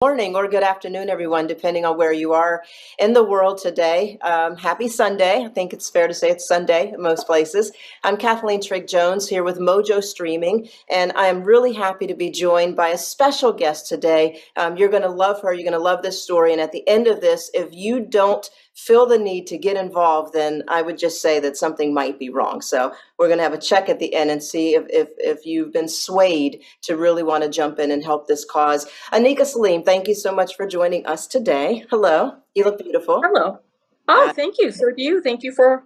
Morning or good afternoon, everyone, depending on where you are in the world today. Happy Sunday. I think it's fair to say it's Sunday in most places. I'm Kathleen Trigg Jones here with Mojo Streaming, and I am really happy to be joined by a special guest today. You're going to love her. You're going to love this story. And at the end of this, if you don't feel the need to get involved, then I would just say that something might be wrong. So we're going to have a check at the end and see if you've been swayed to really want to jump in and help this cause. Anika Salim, thank you so much for joining us today. Hello, you look beautiful. Hello. Oh, thank you. So do you. Thank you for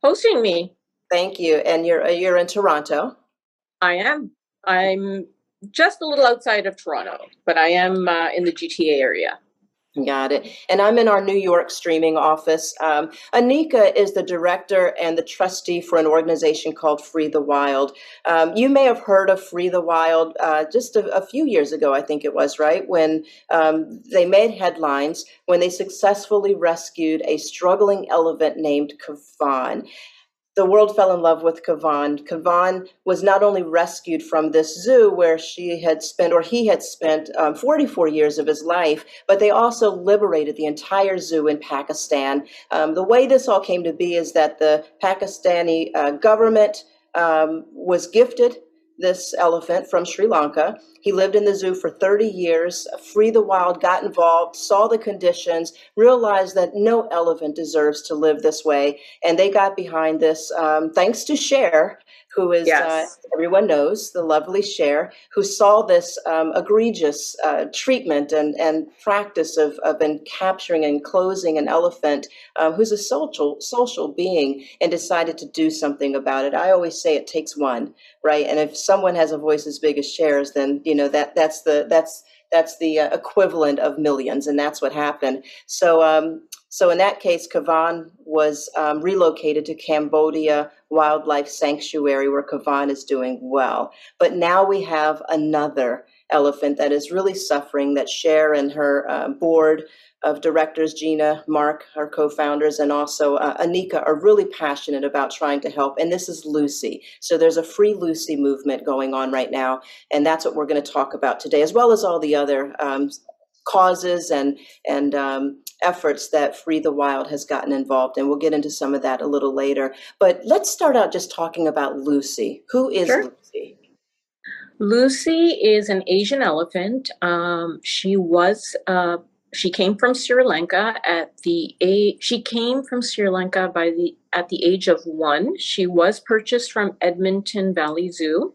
hosting me. Thank you. And you're in Toronto. I am. I'm just a little outside of Toronto, but I am in the GTA area. Got it. And I'm in our New York streaming office. Anika is the director and the trustee for an organization called Free the Wild. You may have heard of Free the Wild just a few years ago, I think it was, right? When they made headlines when they successfully rescued a struggling elephant named Kavan. The world fell in love with Kavan. Kavan was not only rescued from this zoo where he had spent 44 years of his life, but they also liberated the entire zoo in Pakistan. The way this all came to be is that the Pakistani government was gifted this elephant from Sri Lanka. He lived in the zoo for 30 years. Free the Wild got involved, saw the conditions, realized that no elephant deserves to live this way. And they got behind this thanks to Cher, who is, everyone knows, the lovely Cher, who saw this egregious treatment and practice of capturing and enclosing an elephant who's a social being and decided to do something about it. I always say it takes one, right? And if someone has a voice as big as Cher's, then that's the equivalent of millions, and that's what happened. So in that case, Kavan was relocated to Cambodia Wildlife Sanctuary, where Kavan is doing well. But now we have another elephant that is really suffering, that Cher and her board of directors, Gina, Mark, our co-founders, and also Anika are really passionate about trying to help. And this is Lucy. So there's a Free Lucy movement going on right now. And that's what we're going to talk about today, as well as all the other causes and efforts that Free the Wild has gotten involved in. We'll get into some of that a little later. But let's start out just talking about Lucy. Who is Lucy? Lucy is an Asian elephant. She came from Sri Lanka at the age of 1. She was purchased from Edmonton Valley Zoo.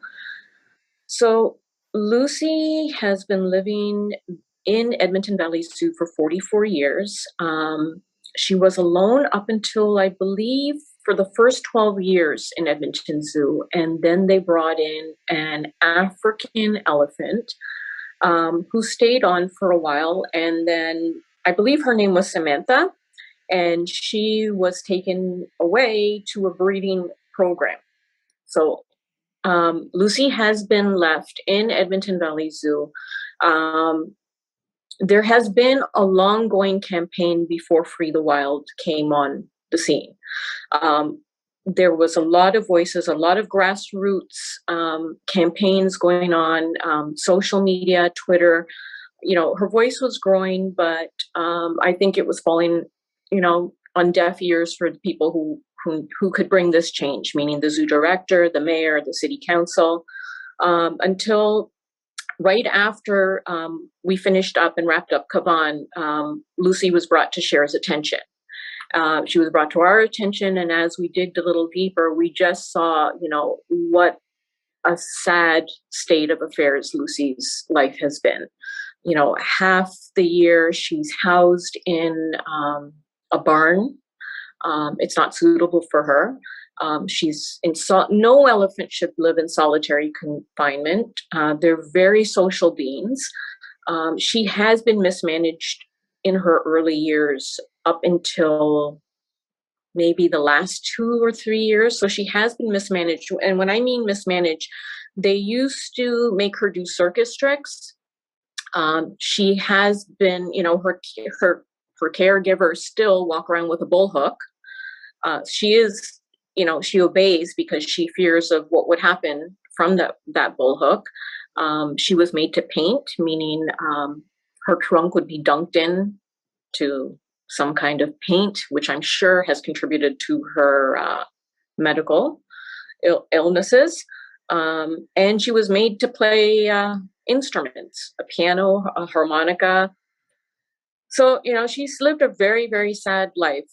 So Lucy has been living in Edmonton Valley Zoo for 44 years. She was alone up until, I believe, for the first 12 years in Edmonton Zoo. And then they brought in an African elephant who stayed on for a while. And then I believe her name was Samantha, and she was taken away to a breeding program. So Lucy has been left in Edmonton Valley Zoo. There has been a long-going campaign before Free the Wild came on the scene. There was a lot of voices, a lot of grassroots campaigns going on, social media, Twitter. Her voice was growing, but I think it was falling, on deaf ears for the people who could bring this change, meaning the zoo director, the mayor, the city council, until right after we finished up and wrapped up Kavan, Lucy was brought to Cher's attention. She was brought to our attention, and as we digged a little deeper, we just saw, what a sad state of affairs Lucy's life has been. Half the year she's housed in a barn. It's not suitable for her. No elephant should live in solitary confinement. They're very social beings. She has been mismanaged in her early years up until maybe the last 2 or 3 years. So she has been mismanaged. And when I mean mismanaged, they used to make her do circus tricks. She has been, her caregiver still walk around with a bull hook. She is, she obeys because she fears of what would happen from that bull hook. She was made to paint, meaning her trunk would be dunked in to some kind of paint, which I'm sure has contributed to her medical illnesses. And she was made to play instruments, a piano, a harmonica. So, she's lived a very, very sad life.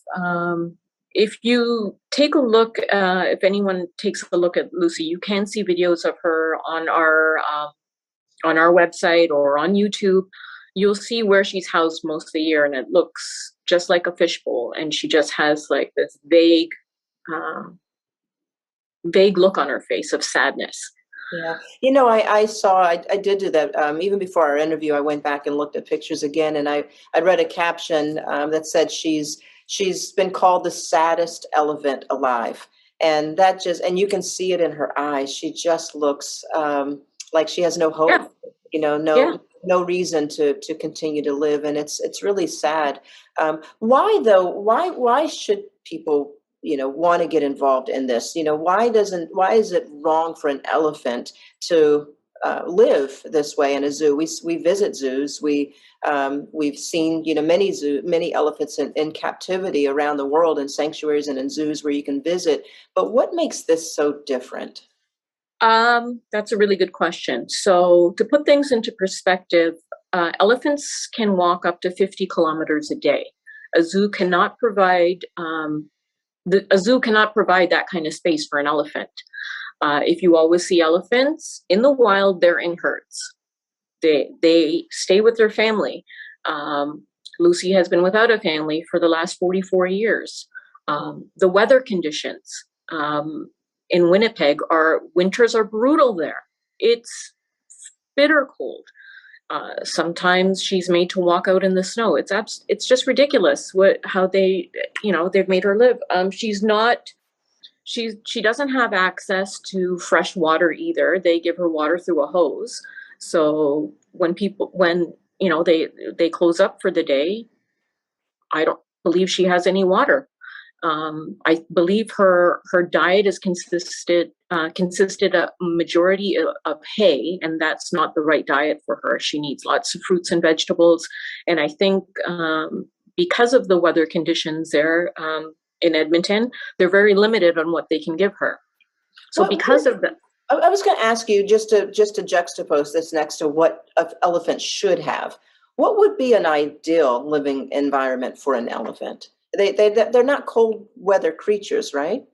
If you take a look, if anyone takes a look at Lucy, you can see videos of her on our website or on YouTube. You'll see where she's housed most of the year, and it looks just like a fishbowl. And she just has like this vague look on her face of sadness. Yeah. I did do that. Even before our interview, I went back and looked at pictures again, and I read a caption that said she's been called the saddest elephant alive. And and you can see it in her eyes. She just looks like she has no hope, no reason to continue to live. And it's really sad. Why though? Why should people want to get involved in this? Why is it wrong for an elephant to live this way in a zoo? We visit zoos. We've seen many elephants in captivity around the world, in sanctuaries and in zoos where you can visit. But what makes this so different? That's a really good question. So to put things into perspective, elephants can walk up to 50 kilometers a day. A zoo cannot provide that kind of space for an elephant. If you always see elephants in the wild, they're in herds. They stay with their family. Lucy has been without a family for the last 44 years. The weather conditions in Winnipeg winters are brutal there. It's bitter cold. Sometimes she's made to walk out in the snow. It's just ridiculous how they've made her live. She doesn't have access to fresh water either. They give her water through a hose. So when they close up for the day, I don't believe she has any water. I believe her diet is consisted a majority of hay, and that's not the right diet for her. She needs lots of fruits and vegetables. And I think because of the weather conditions there in Edmonton, they're very limited on what they can give her. So because of that, I was going to ask you just to juxtapose this next to what an elephant should have. What would be an ideal living environment for an elephant? They're not cold weather creatures, right?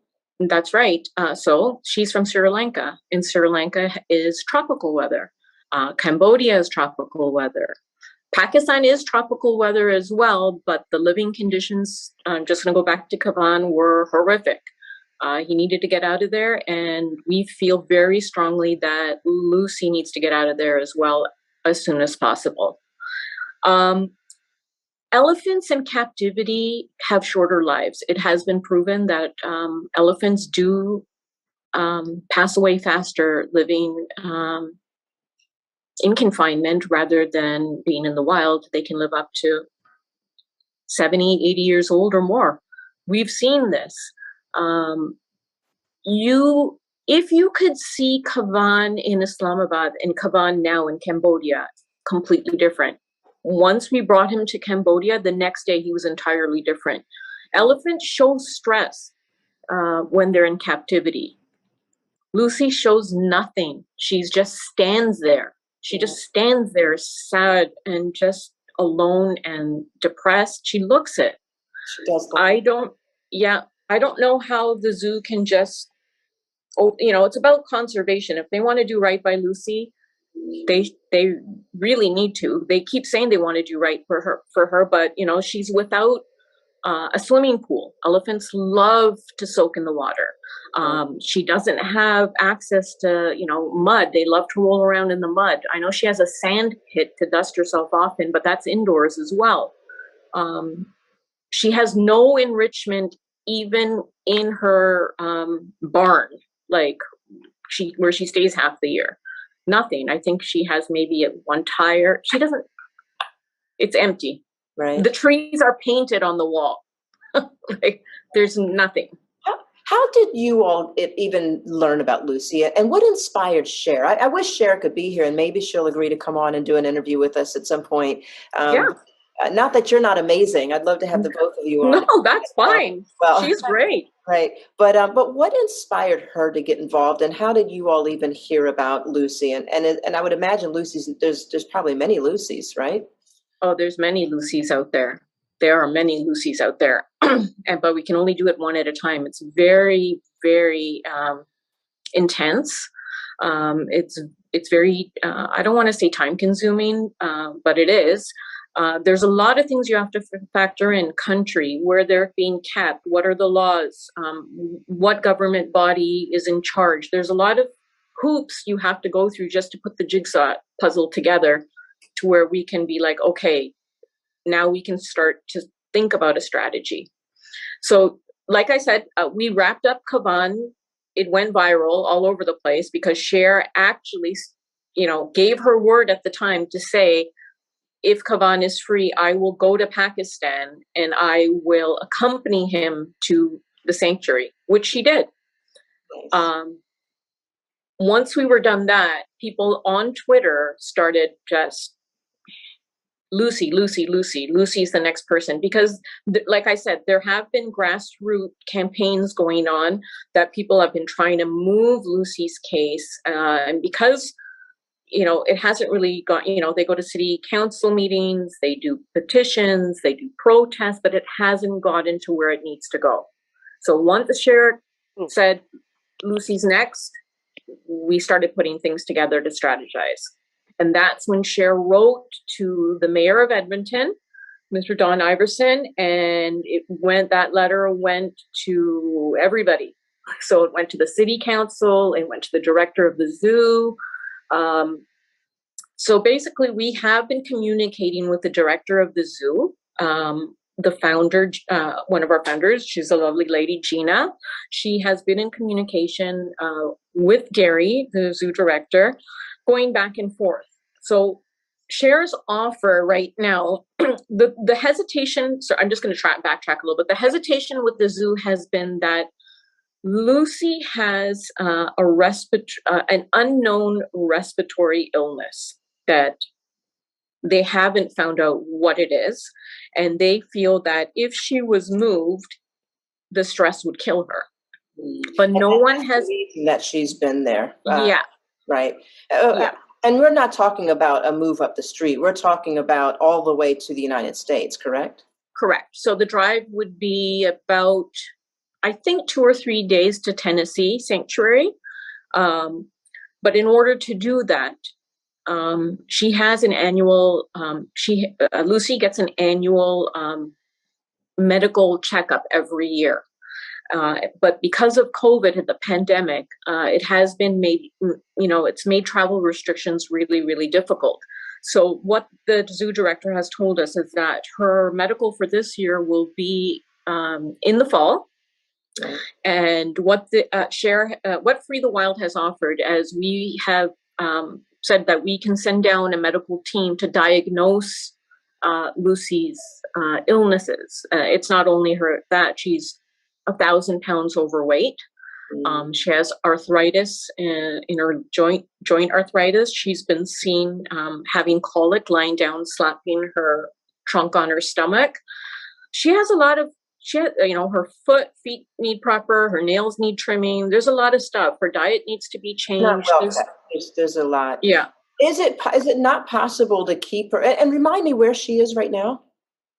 That's right. So she's from Sri Lanka, and Sri Lanka is tropical weather. Cambodia is tropical weather. Pakistan is tropical weather as well, but the living conditions, I'm just going to go back to Kavan, were horrific. He needed to get out of there, and we feel very strongly that Lucy needs to get out of there as well as soon as possible. Elephants in captivity have shorter lives. It has been proven that elephants do pass away faster living in confinement rather than being in the wild. They can live up to 70, 80 years old or more. We've seen this. If you could see Kavan in Islamabad and Kavan now in Cambodia, completely different. Once we brought him to Cambodia, the next day he was entirely different. Elephants show stress when they're in captivity. Lucy shows nothing. She just stands there. She just stands there sad and just alone and depressed. She looks it. She does. I don't know how the zoo can just, it's about conservation. If they want to do right by Lucy, they really need to. They keep saying they want to do right for her, but she's without a swimming pool. Elephants love to soak in the water. She doesn't have access to mud. They love to roll around in the mud. I know she has a sand pit to dust herself off in, but that's indoors as well. She has no enrichment even in her barn, like where she stays half the year. Nothing. I think she has maybe one tire. She doesn't. It's empty. Right. The trees are painted on the wall. Like there's nothing. How did you all even learn about Lucy, and what inspired Cher? I wish Cher could be here, and maybe she'll agree to come on and do an interview with us at some point. Yeah. Um, Not that you're not amazing. I'd love to have the both of you No, on. that's fine. Well, She's great. right. But what inspired her to get involved, and how did you all even hear about Lucy? And I would imagine Lucy's. There's probably many Lucys, right? Oh, there's many Lucys out there. There are many Lucys out there, but we can only do it one at a time. It's very, very intense. It's very I don't want to say time consuming, but it is. There's a lot of things you have to factor in: country, where they're being kept, what are the laws, what government body is in charge. There's a lot of hoops you have to go through just to put the jigsaw puzzle together to where we can be like, okay, now we can start to think about a strategy. So, like I said, we wrapped up Kavan. It went viral all over the place because Cher actually, gave her word at the time to say, if Kavan is free, I will go to Pakistan and I will accompany him to the sanctuary, which she did. Nice. Once we were done that, people on Twitter started just Lucy, Lucy, Lucy, Lucy's the next person. Because, like I said, there have been grassroots campaigns going on that people have been trying to move Lucy's case. And because, it hasn't really gone, they go to city council meetings, they do petitions, they do protests, but it hasn't gotten to where it needs to go. So once the sheriff said Lucy's next, we started putting things together to strategize. And that's when Cher wrote to the mayor of Edmonton, Mr. Don Iverson, and that letter went to everybody. So it went to the city council, it went to the director of the zoo. So basically, we have been communicating with the director of the zoo, the founder, one of our founders. She's a lovely lady, Gina. She has been in communication with Gary, the zoo director, going back and forth. So Cher's offer right now, the hesitation, so I'm just going to backtrack a little bit. The hesitation with the zoo has been that Lucy has an unknown respiratory illness that they haven't found out what it is. And they feel that if she was moved, the stress would kill her. But no one has. That she's been there. Yeah. Right. Yeah. And we're not talking about a move up the street. We're talking about all the way to the United States, correct? Correct. So the drive would be about, I think, 2 or 3 days to Tennessee Sanctuary. But in order to do that, she has an annual, Lucy gets an annual medical checkup every year. But because of COVID and the pandemic, it has been made, it's made travel restrictions really, really difficult. So what the zoo director has told us is that her medical for this year will be in the fall. And what what Free the Wild has offered, as we have said that we can send down a medical team to diagnose Lucy's illnesses. It's not only that she's 1,000 pounds overweight. She has arthritis in her joint arthritis. She's been seen having colic, lying down, slapping her trunk on her stomach. She has a lot of, her feet need proper, her nails need trimming. There's a lot of stuff. Her diet needs to be changed. There's a lot. Yeah. Is it not possible to keep her, and remind me where she is right now?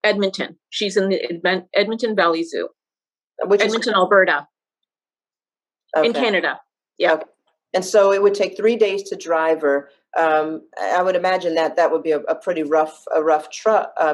Edmonton. She's in the Edmonton Valley Zoo. Which Edmonton, Alberta. Okay. In Canada. Yeah. Okay. And so it would take 3 days to drive her. I would imagine that would be a pretty rough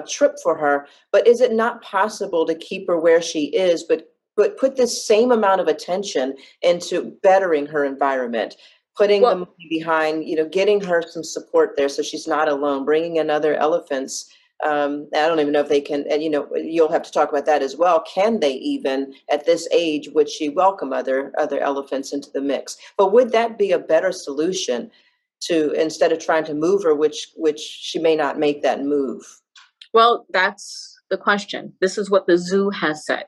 trip for her. But is it not possible to keep her where she is, but put this same amount of attention into bettering her environment, putting the money behind, getting her some support there so she's not alone, bringing in other elephants? I don't even know if they can, and you'll have to talk about that as well. Can they even, at this age, would she welcome other elephants into the mix? But would that be a better solution to, instead of trying to move her, which she may not make that move? Well, that's the question. This is what the zoo has said.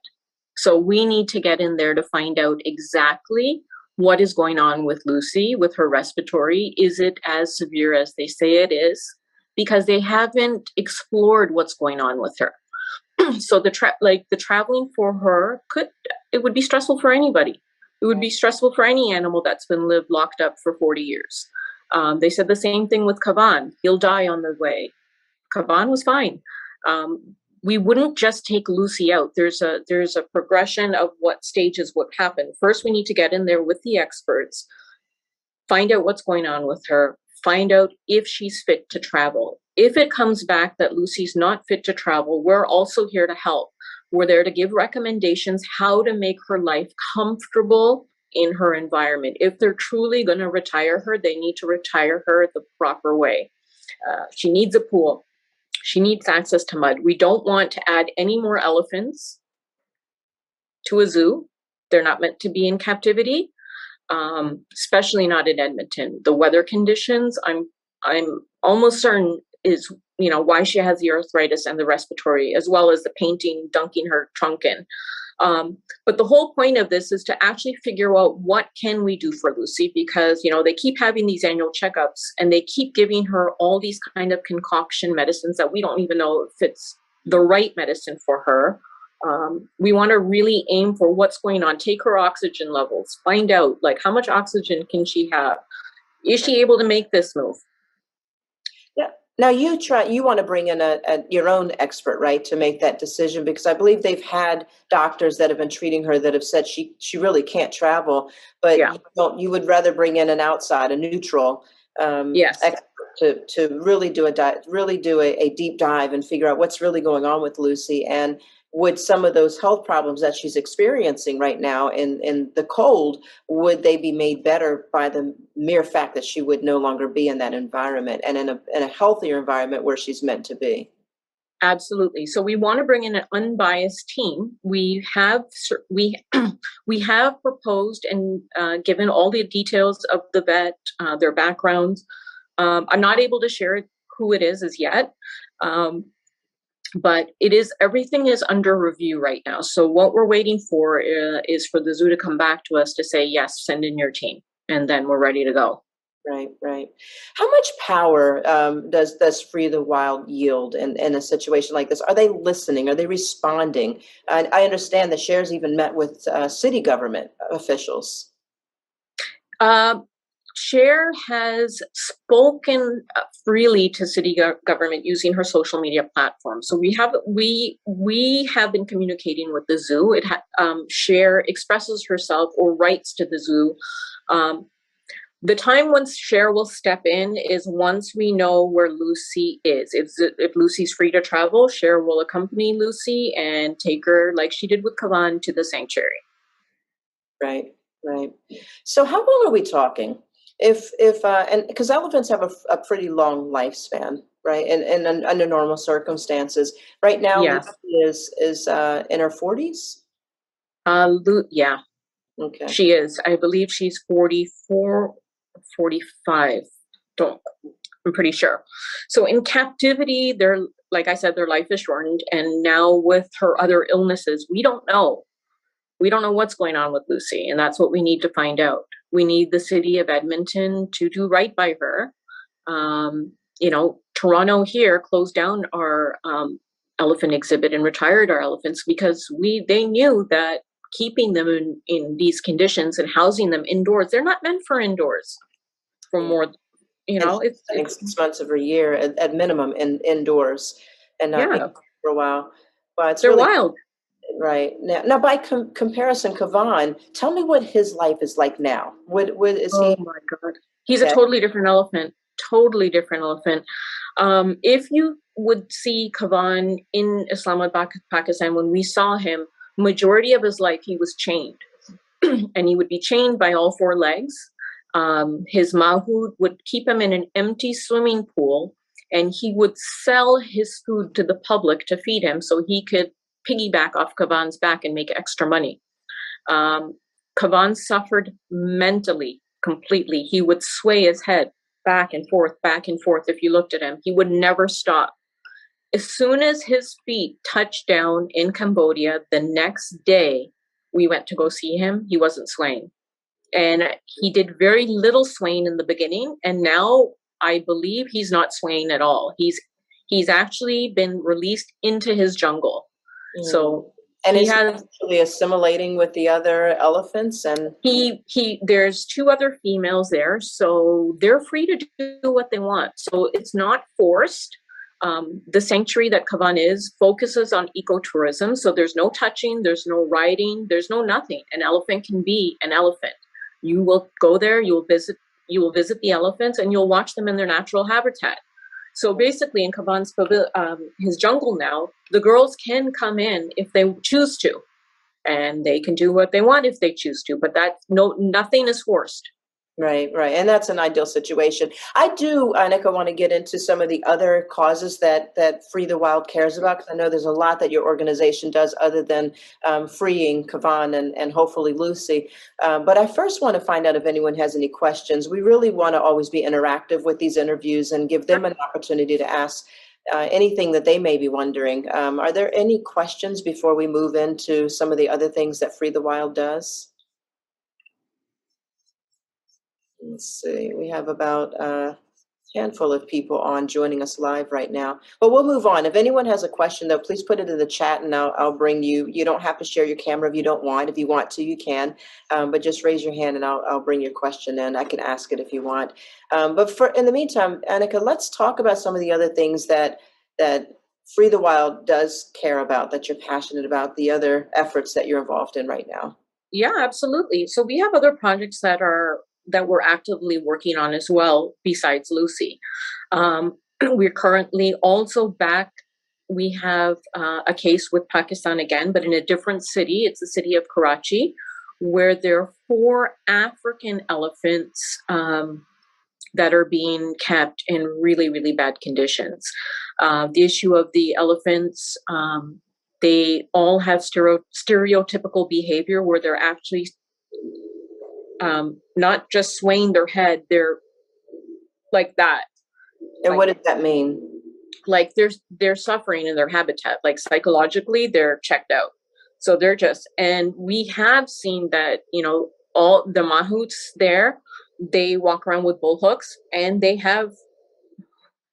So we need to get in there to find out exactly what is going on with Lucy, with her respiratory. Is it as severe as they say it is? Because they haven't explored what's going on with her. So the traveling for her it would be stressful for anybody. It would be stressful for any animal that's been lived locked up for 40 years. They said the same thing with Kavan. He'll die on the way. Kavan was fine. We wouldn't just take Lucy out. There's a progression of what stages would happen. First, we need to get in there with the experts, find out what's going on with her, find out if she's fit to travel. If it comes back that Lucy's not fit to travel, we're also here to help. We're there to give recommendations how to make her life comfortable in her environment. If they're truly going to retire her, they need to retire her the proper way. She needs a pool. She needs access to mud. We don't want to add any more elephants to a zoo. They're not meant to be in captivity, especially not in Edmonton. The weather conditions, I'm almost certain is, why she has the arthritis and the respiratory, as well as the painting, dunking her trunk in. But the whole point of this is to actually figure out what can we do for Lucy, because, they keep having these annual checkups and they keep giving her all these kind of concoction medicines that we don't even know if it's the right medicine for her. We want to really aim for what's going on, take her oxygen levels, find out how much oxygen can she have? Is she able to make this move? Yeah. Now you want to bring in your own expert, right, to make that decision, because I believe they've had doctors that have been treating her that have said she really can't travel, but Yeah. you would rather bring in an outside, a neutral Yes. expert to really do a deep dive and figure out what's really going on with Lucy, and would some of those health problems that she's experiencing right now in the cold, would they be made better by the mere fact that she would no longer be in that environment and in a healthier environment where she's meant to be? Absolutely. So we want to bring in an unbiased team. We have we have proposed and given all the details of the vet, their backgrounds. I'm not able to share who it is as yet, but everything is under review right now. So what we're waiting for is for the zoo to come back to us to say, yes, send in your team, and then we're ready to go. Right, right. How much power does Free the Wild yield in a situation like this? Are they listening? Are they responding? And I understand the Shares even met with city government officials. Share has spoken freely to city government using her social media platform. So we have been communicating with the zoo. Share expresses herself or writes to the zoo. The time when Share will step in is once we know where Lucy is. If Lucy's free to travel, Share will accompany Lucy and take her, like she did with Kavan, to the sanctuary. Right, right. So how long are we talking? And because elephants have a pretty long lifespan, right? And under normal circumstances, right now, Yes. Lucy is in her 40s. Yeah. Okay. She is. I believe she's 44, 45. I'm pretty sure. So in captivity, like I said, their life is shortened. And now with her other illnesses, we don't know. We don't know what's going on with Lucy, and that's what we need to find out. We need the city of Edmonton to do right by her. Toronto here closed down our elephant exhibit and retired our elephants because they knew that keeping them in these conditions and housing them indoors, they're not meant for indoors for more, it's 6 months of a year at minimum indoors, and not being for a while. But they're really wild. Right now, by comparison, Kavan, tell me what his life is like now. Oh my God, he's a totally different elephant. Totally different elephant. If you would see Kavan in Islamabad, Pakistan, when we saw him, majority of his life he was chained, and he would be chained by all four legs. His mahout would keep him in an empty swimming pool, and he would sell his food to the public to feed him, so he could piggyback off Kavan's back and make extra money. Kavan suffered mentally completely. He would sway his head back and forth, back and forth. If you looked at him, he would never stop. As soon as his feet touched down in Cambodia, the next day we went to go see him, he wasn't swaying. And he did very little swaying in the beginning, and now I believe he's not swaying at all. He's actually been released into his jungle. So and he is has actually assimilating with the other elephants, and he there's two other females there, so they're free to do what they want. So it's not forced. The sanctuary that Kavan is focuses on ecotourism, so there's no touching, there's no riding, there's no nothing. An elephant can be an elephant. You will go there, you will visit the elephants, and you'll watch them in their natural habitat. So basically, in Kavan's his jungle now, the girls can come in if they choose to, and they can do what they want if they choose to. But nothing is forced. Right, and that's an ideal situation. I do, Annika, want to get into some of the other causes that Free the Wild cares about, because I know there's a lot that your organization does other than freeing Kavan and hopefully Lucy. But I first want to find out if anyone has any questions. We really want to always be interactive with these interviews and give them an opportunity to ask anything that they may be wondering. Are there any questions before we move into some of the other things that Free the Wild does? Let's see, we have about a handful of people on joining us live right now, but we'll move on. If anyone has a question, though, please put it in the chat and I'll bring you. You don't have to share your camera if you don't want. If you want to, you can, but just raise your hand and I'll bring your question in. I can ask it if you want. But in the meantime, Annika, let's talk about some of the other things that Free the Wild does care about, that you're passionate about, the other efforts that you're involved in right now. Yeah, absolutely. So we have other projects that we're actively working on as well, besides Lucy. We're currently also back. We have a case with Pakistan again, but in a different city. It's the city of Karachi, where there are 4 African elephants that are being kept in really, really bad conditions. The issue of the elephants, they all have stereotypical behavior where they're actually not just swaying their head, they're like that. And what does that mean? Like they're suffering in their habitat, like psychologically they're checked out. So and we have seen that, all the mahouts there, they walk around with bull hooks and they have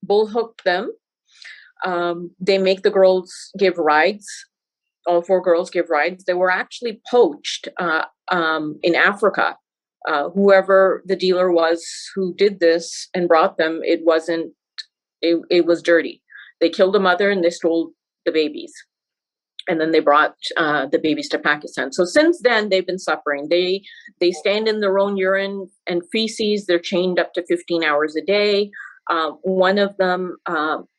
bull hooked them. They make the girls give rides. All 4 girls give rides. They were actually poached in Africa. Whoever the dealer was who did this and brought them, it was dirty. They killed the mother and they stole the babies. And then they brought the babies to Pakistan. So since then, they've been suffering. They stand in their own urine and feces. They're chained up to 15 hours a day. One of them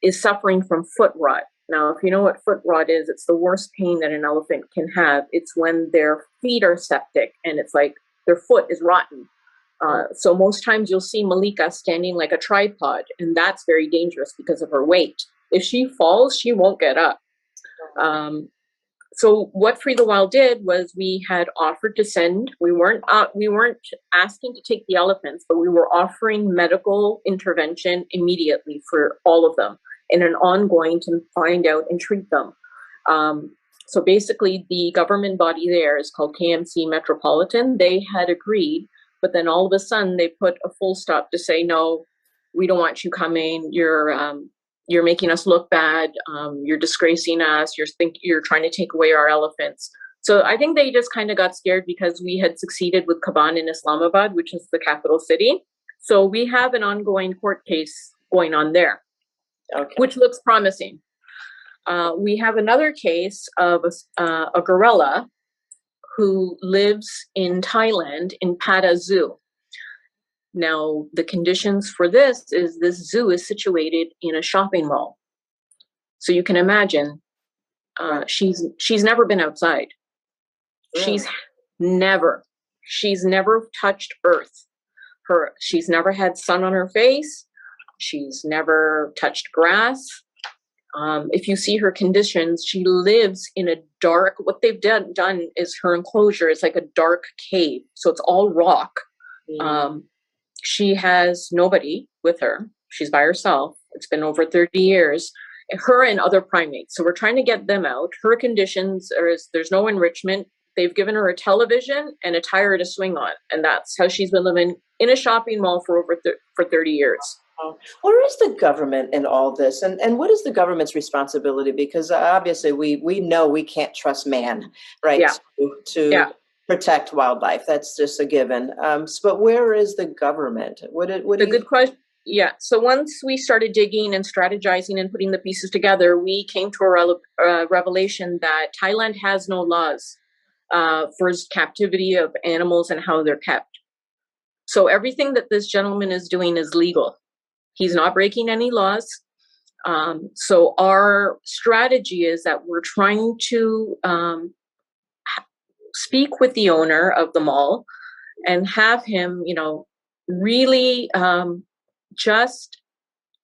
is suffering from foot rot. Now, if you know what foot rot is, it's the worst pain that an elephant can have. It's when their feet are septic and it's like their foot is rotten. So most times you'll see Malika standing like a tripod, and that's very dangerous because of her weight. If she falls, she won't get up. So what Free the Wild did was we had offered to send, we weren't asking to take the elephants, but we were offering medical intervention immediately for all of them and an ongoing to find out and treat them. So basically the government body there is called KMC Metropolitan. They had agreed, but then all of a sudden they put a full stop to say, no, we don't want you coming. You're making us look bad. You're disgracing us. You're trying to take away our elephants. So I think they just kind of got scared because we had succeeded with Kavan in Islamabad, which is the capital city. So we have an ongoing court case going on there, okay, which looks promising. We have another case of a gorilla who lives in Thailand in Pata Zoo. Now, the conditions for this zoo is situated in a shopping mall. So you can imagine, she's never been outside. Really? She's never touched earth. She's never had sun on her face. She's never touched grass. If you see her conditions, she lives in a dark, what they've done is her enclosure is like a dark cave. So it's all rock. Mm. She has nobody with her. She's by herself. It's been over 30 years. her and other primates. So we're trying to get them out. Her conditions are there's no enrichment. They've given her a television and a tire to swing on, and that's how she's been living in a shopping mall for for 30 years. Where is the government in all this, and what is the government's responsibility? Because obviously we know we can't trust man, right? Yeah. To protect wildlife. That's just a given. But where is the government? What do you? Good question. Yeah. So once we started digging and strategizing and putting the pieces together, we came to a revelation that Thailand has no laws for captivity of animals and how they're kept. So everything that this gentleman is doing is legal. He's not breaking any laws. So our strategy is that we're trying to speak with the owner of the mall and have him, really just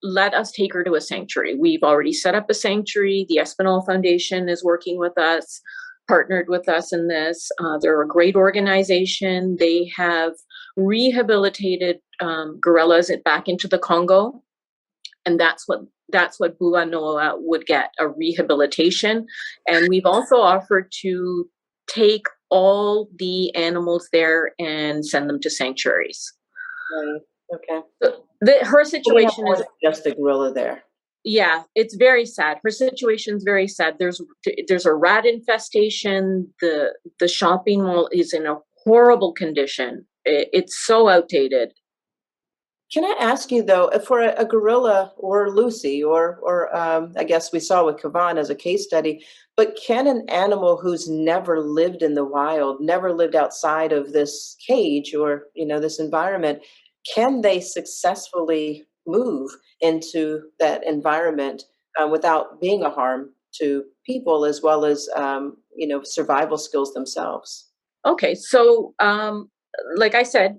let us take her to a sanctuary. We've already set up a sanctuary. The Espinal Foundation is working with us, partnered with us in this. They're a great organization. They have rehabilitated gorillas back into the Congo, and that's what Bua Noa would get, a rehabilitation. And we've also offered to take all the animals there and send them to sanctuaries. Right. Okay. So her situation is just a gorilla there. Yeah, it's very sad. Her situation's very sad. There's a rat infestation. The shopping mall is in a horrible condition. It's so outdated. Can I ask you though, for a gorilla or Lucy, or I guess we saw with Kavan as a case study, but can an animal who's never lived in the wild, never lived outside of this cage or this environment, can they successfully move into that environment without being a harm to people as well as survival skills themselves? Okay, so like I said,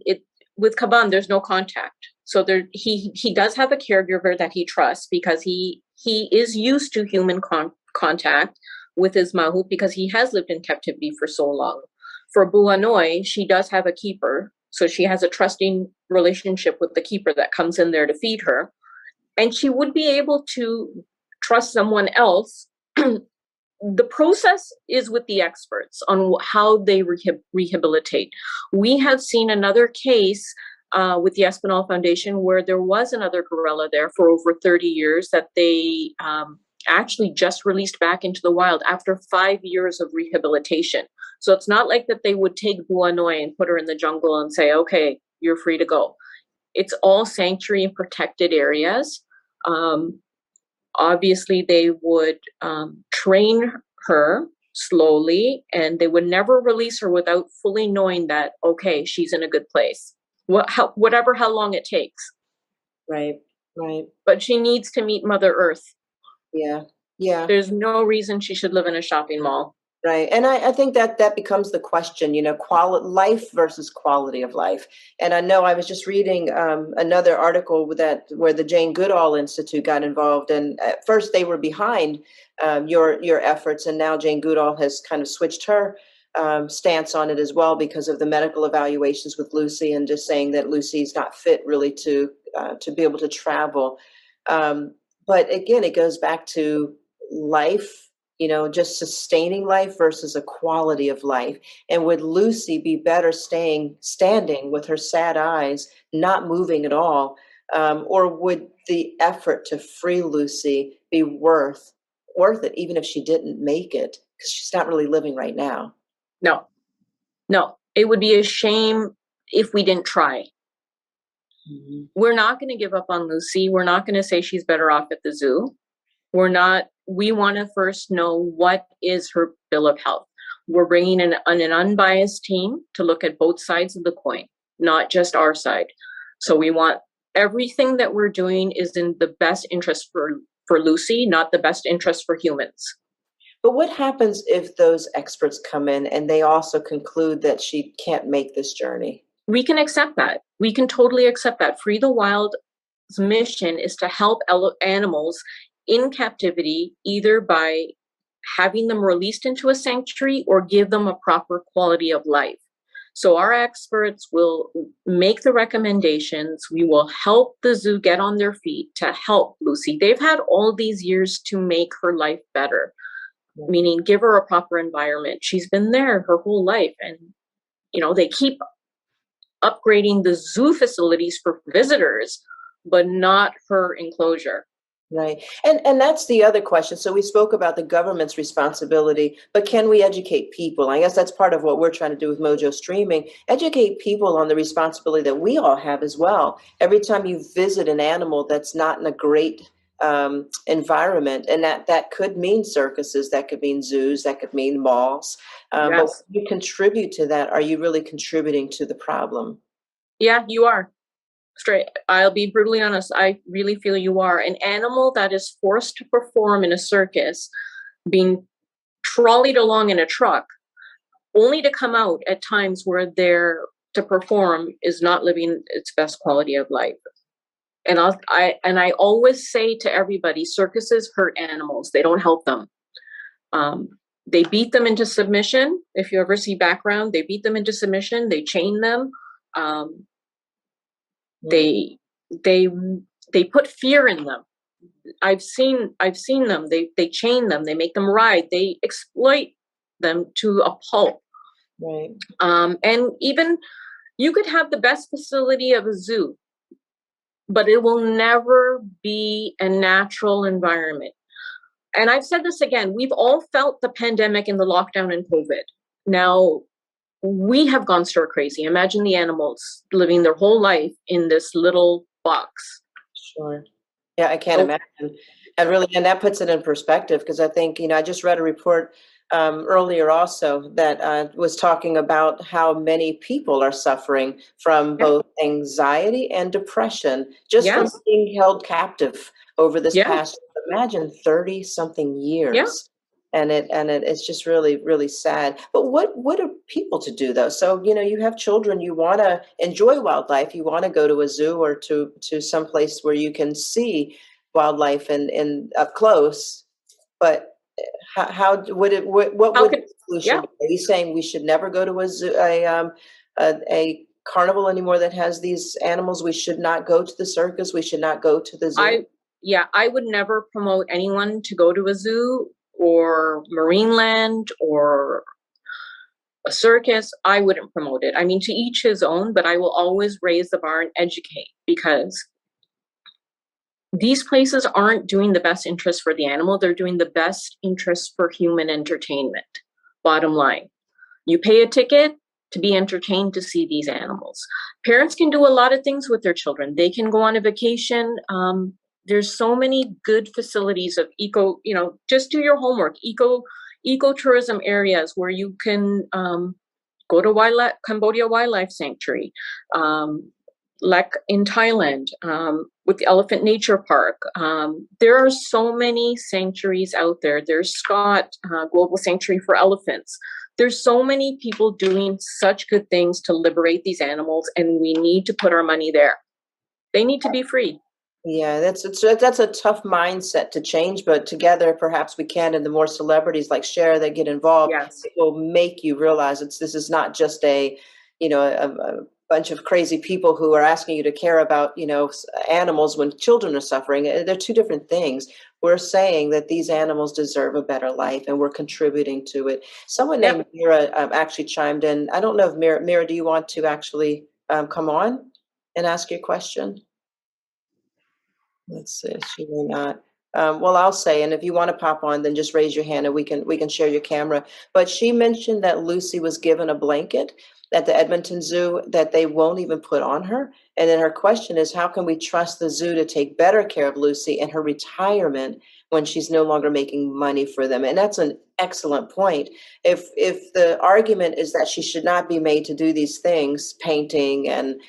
with Kaban, there's no contact. So he does have a caregiver that he trusts because he is used to human contact with his mahu because he has lived in captivity for so long. For Bua Noa, she does have a keeper. So she has a trusting relationship with the keeper that comes in there to feed her. And she would be able to trust someone else. The process is with the experts on how they rehabilitate. We have seen another case with the Espinal Foundation where there was another gorilla there for over 30 years that they actually just released back into the wild after 5 years of rehabilitation. So it's not like that they would take Bua Noa and put her in the jungle and say, okay, you're free to go. It's all sanctuary and protected areas. Obviously, they would train her slowly and they would never release her without fully knowing that, okay, she's in a good place. How long it takes. Right. But she needs to meet Mother Earth. Yeah. There's no reason she should live in a shopping mall. Right. And I think that becomes the question, life versus quality of life. And I know I was just reading another article where the Jane Goodall Institute got involved. And at first they were behind your efforts. And now Jane Goodall has kind of switched her stance on it as well because of the medical evaluations with Lucy and just saying that Lucy's not fit really to be able to travel. But again, it goes back to life, just sustaining life versus a quality of life. And would Lucy be better standing with her sad eyes, not moving at all? Or would the effort to free Lucy be worth it, even if she didn't make it? Because she's not really living right now. No, it would be a shame if we didn't try. Mm-hmm. We're not going to give up on Lucy. We're not going to say she's better off at the zoo. We want to first know what is her bill of health. We're bringing in an unbiased team to look at both sides of the coin, not just our side. So we want everything that we're doing is in the best interest for Lucy, not the best interest for humans. But what happens if those experts come in and they also conclude that she can't make this journey? We can accept that. We can totally accept that. Free the Wild's mission is to help animals in captivity, either by having them released into a sanctuary or give them a proper quality of life. So our experts will make the recommendations. We will help the zoo get on their feet to help Lucy. They've had all these years to make her life better, meaning give her a proper environment. She's been there her whole life, and they keep upgrading the zoo facilities for visitors, but not her enclosure. Right. And that's the other question. So we spoke about the government's responsibility, but can we educate people? I guess that's part of what we're trying to do with Mojo Streaming, educate people on the responsibility that we all have as well. Every time you visit an animal that's not in a great environment, and that could mean circuses, that could mean zoos, that could mean malls. But Yes. when you contribute to that, are you really contributing to the problem? Yeah, you are. Straight. I'll be brutally honest. I really feel you are. An animal that is forced to perform in a circus, being trolleyed along in a truck, only to come out at times where they're to perform is not living its best quality of life. And I always say to everybody, circuses hurt animals. They don't help them. They beat them into submission. If you ever see background, they beat them into submission. They chain them. They put fear in them. I've seen them. They chain them. They make them ride. They exploit them to a pulp. Right. And even you could have the best facility of a zoo, but it will never be a natural environment. And I've said this again, we've all felt the pandemic and the lockdown and COVID. Now, we have gone stir crazy. Imagine the animals living their whole life in this little box. Sure. Yeah, I can't imagine. And that puts it in perspective, because I think, I just read a report earlier also that was talking about how many people are suffering from both anxiety and depression just from being held captive over this past, imagine 30 something years. And it's just really, really sad. But what are people to do though? So, you have children, you want to enjoy wildlife, you want to go to a zoo or to some place where you can see wildlife and up close. But how would it? What would the solution be? Are you saying we should never go to a zoo, a carnival anymore that has these animals? We should not go to the circus. We should not go to the zoo. I would never promote anyone to go to a zoo or Marineland or a circus. I wouldn't promote it. I mean, to each his own, but I will always raise the bar and educate, because these places aren't doing the best interest for the animal. They're doing the best interest for human entertainment. Bottom line, you pay a ticket to be entertained to see these animals. Parents can do a lot of things with their children. They can go on a vacation. There's so many good facilities of just do your homework, ecotourism areas where you can go to Cambodia Wildlife Sanctuary, like in Thailand, with the Elephant Nature Park. There are so many sanctuaries out there. There's Scott Global Sanctuary for Elephants. There's so many people doing such good things to liberate these animals, and we need to put our money there. They need to be free. Yeah, that's a tough mindset to change, but together perhaps we can. And the more celebrities like Cher that get involved, it will make you realize this is not just a bunch of crazy people who are asking you to care about animals when children are suffering. They're two different things. We're saying that these animals deserve a better life, and we're contributing to it. Someone named Mira actually chimed in. I don't know if Mira, do you want to actually come on and ask your question? Let's see, she may not. Well, I'll say, and if you want to pop on, then just raise your hand and we can share your camera. But she mentioned that Lucy was given a blanket at the Edmonton Zoo that they won't even put on her. And then her question is, how can we trust the zoo to take better care of Lucy in her retirement when she's no longer making money for them? And that's an excellent point. If the argument is that she should not be made to do these things, painting and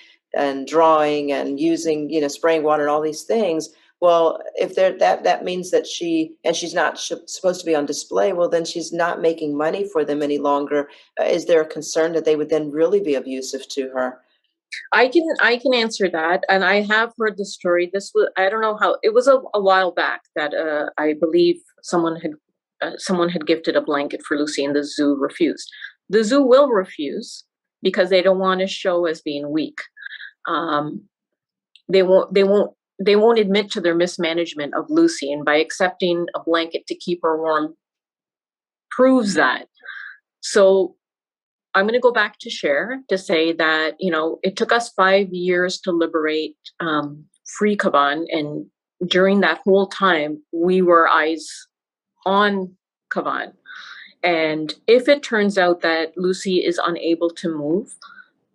drawing and using, spraying water and all these things. Well, if that means that she's not supposed to be on display, well, then she's not making money for them any longer. Is there a concern that they would then really be abusive to her? I can answer that, and I have heard the story. I don't know how, it was a while back that I believe someone had gifted a blanket for Lucy, and the zoo refused. The zoo will refuse. because they don't want to show as being weak. Um, they won't admit to their mismanagement of Lucy, and by accepting a blanket to keep her warm proves that. So I'm going to go back to Cher to say that, it took us 5 years to liberate Free Kavan. And during that whole time, we were eyes on Kavan. And if it turns out that Lucy is unable to move,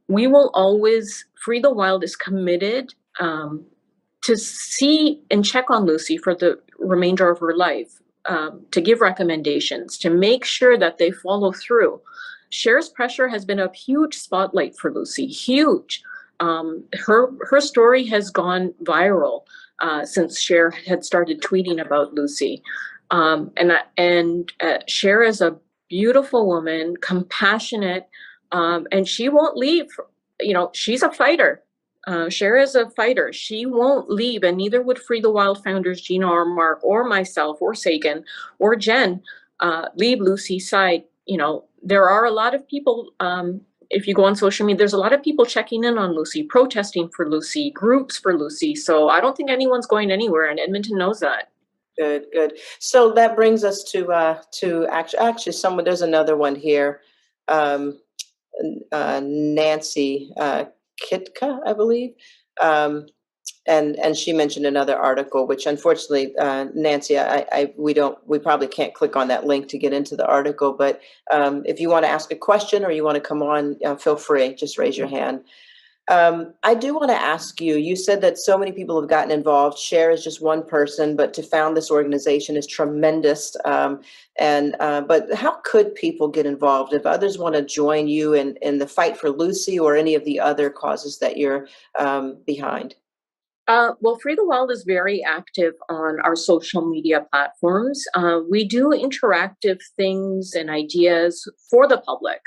we will always, Free the Wild is committed to see and check on Lucy for the remainder of her life, to give recommendations, to make sure that they follow through. Cher's pressure has been a huge spotlight for Lucy, huge. Her story has gone viral since Cher had started tweeting about Lucy. And Cher is a beautiful woman, compassionate, and she won't leave. She's a fighter. Cher is a fighter. She won't leave, and neither would Free the Wild founders Gina or Mark or myself or Sagan or Jen leave Lucy's side. There are a lot of people, if you go on social media, there's a lot of people checking in on Lucy, protesting for Lucy, groups for Lucy. So I don't think anyone's going anywhere, and Edmonton knows that. Good, good. So that brings us to actually someone. There's another one here, Nancy Kitka, I believe, and she mentioned another article, which unfortunately, Nancy, we probably can't click on that link to get into the article. But if you want to ask a question or you want to come on, feel free. Just raise your hand. I do want to ask you, you said that so many people have gotten involved. Cher is just one person, but to found this organization is tremendous. But how could people get involved if others want to join you in the fight for Lucy or any of the other causes that you're behind? Well, Free the Wild is very active on our social media platforms. We do interactive things and ideas for the public.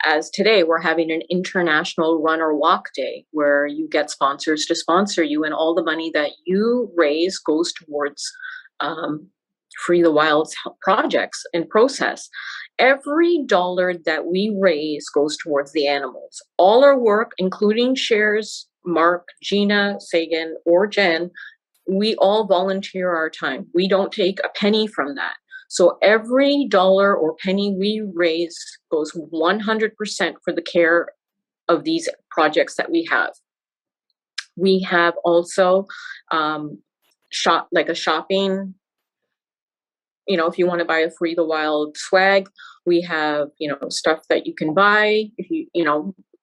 As today, we're having an international run or walk day where you get sponsors to sponsor you, and all the money that you raise goes towards Free the Wild's projects and process. Every dollar that we raise goes towards the animals. All our work, including Cher's, Mark, Gina, Sagan, or Jen, we all volunteer our time. We don't take a penny from that. So every dollar or penny we raise goes 100% for the care of these projects that we have. We have also a shopping, if you want to buy a Free the Wild swag, we have, stuff that you can buy if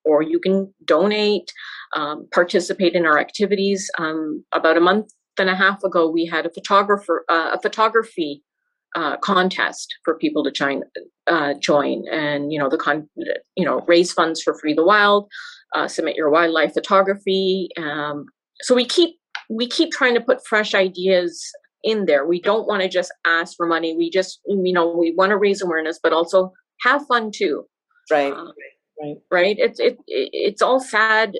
or you can donate, participate in our activities. About a month and a half ago, we had a photography contest for people to join, and raise funds for Free the Wild, submit your wildlife photography. So we keep trying to put fresh ideas in there. We don't want to just ask for money. We just we want to raise awareness, but also have fun too. Right. Right. It's all sad,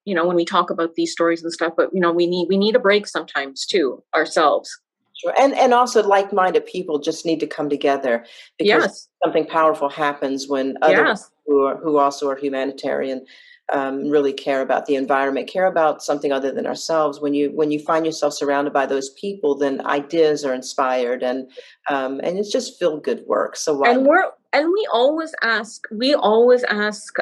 when we talk about these stories and stuff, but we need a break sometimes too ourselves. Sure. And also like-minded people just need to come together because something powerful happens when others who also are humanitarian really care about the environment, care about something other than ourselves. When you find yourself surrounded by those people, then ideas are inspired and it's just feel good work. So we always ask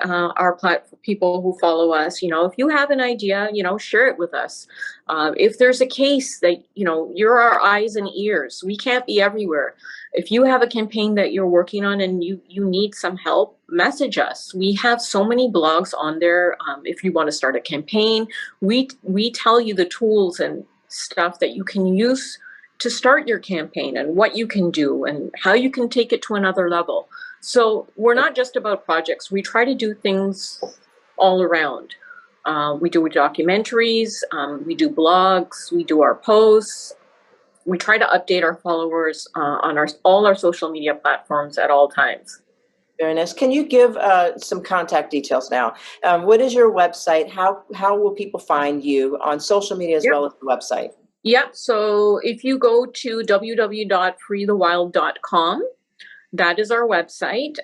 our people who follow us, if you have an idea, share it with us. If there's a case that, you're our eyes and ears, we can't be everywhere. If you have a campaign that you're working on and you need some help, message us. We have so many blogs on there. If you want to start a campaign, we tell you the tools and stuff that you can use to start your campaign and what you can do and how you can take it to another level. So we're not just about projects. We try to do things all around. We do documentaries, we do blogs, we do our posts. We try to update our followers on all our social media platforms at all times. Very nice. Can you give some contact details now? What is your website? How will people find you on social media as well as the website? Yeah, so if you go to www.freethewild.com, that is our website.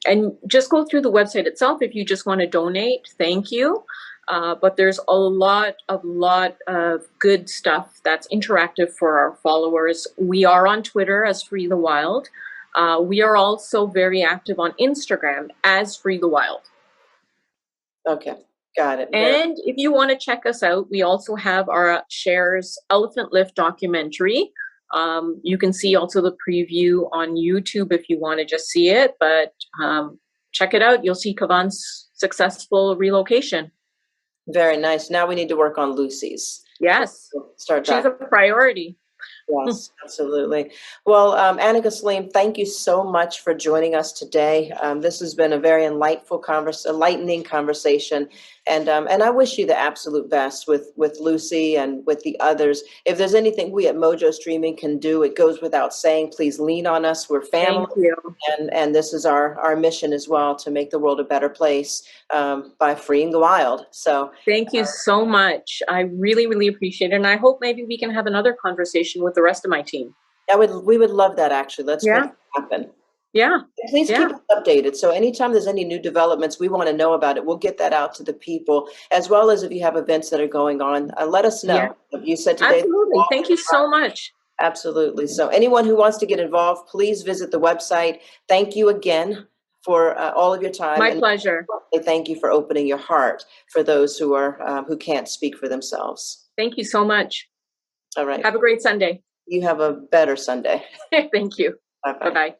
And just go through the website itself if you just want to donate. Thank you. But there's a lot of good stuff that's interactive for our followers. We are on Twitter as Free the Wild. We are also very active on Instagram as Free the Wild. Okay, got it. And if you want to check us out, we also have our Shares Elephant Lift documentary. You can see also the preview on YouTube if you want to just see it, but check it out. You'll see Kavan's successful relocation. Very nice. Now we need to work on Lucy's. Yes, Start she's a priority. Yes, absolutely. Well, Annika Salim, thank you so much for joining us today. This has been a very enlightening conversation, and I wish you the absolute best with Lucy and with the others. If there's anything we at Mojo Streaming can do, it goes without saying. Please lean on us. We're family, Thank you. and this is our mission as well, to make the world a better place by freeing the wild. So thank you so much. I really appreciate it, and I hope maybe we can have another conversation with the rest of my team. We would love that, actually. Let's make it happen. Yeah. Please keep us updated. So anytime there's any new developments, we want to know about it. We'll get that out to the people, as well as if you have events that are going on, let us know. Yeah. You said today. Absolutely. Thank you so much. Absolutely. So anyone who wants to get involved, please visit the website. Thank you again for all of your time. My pleasure. Thank you for opening your heart for those who can't speak for themselves. Thank you so much. All right. Have a great Sunday. You have a better Sunday. Thank you. Bye-bye. Bye-bye.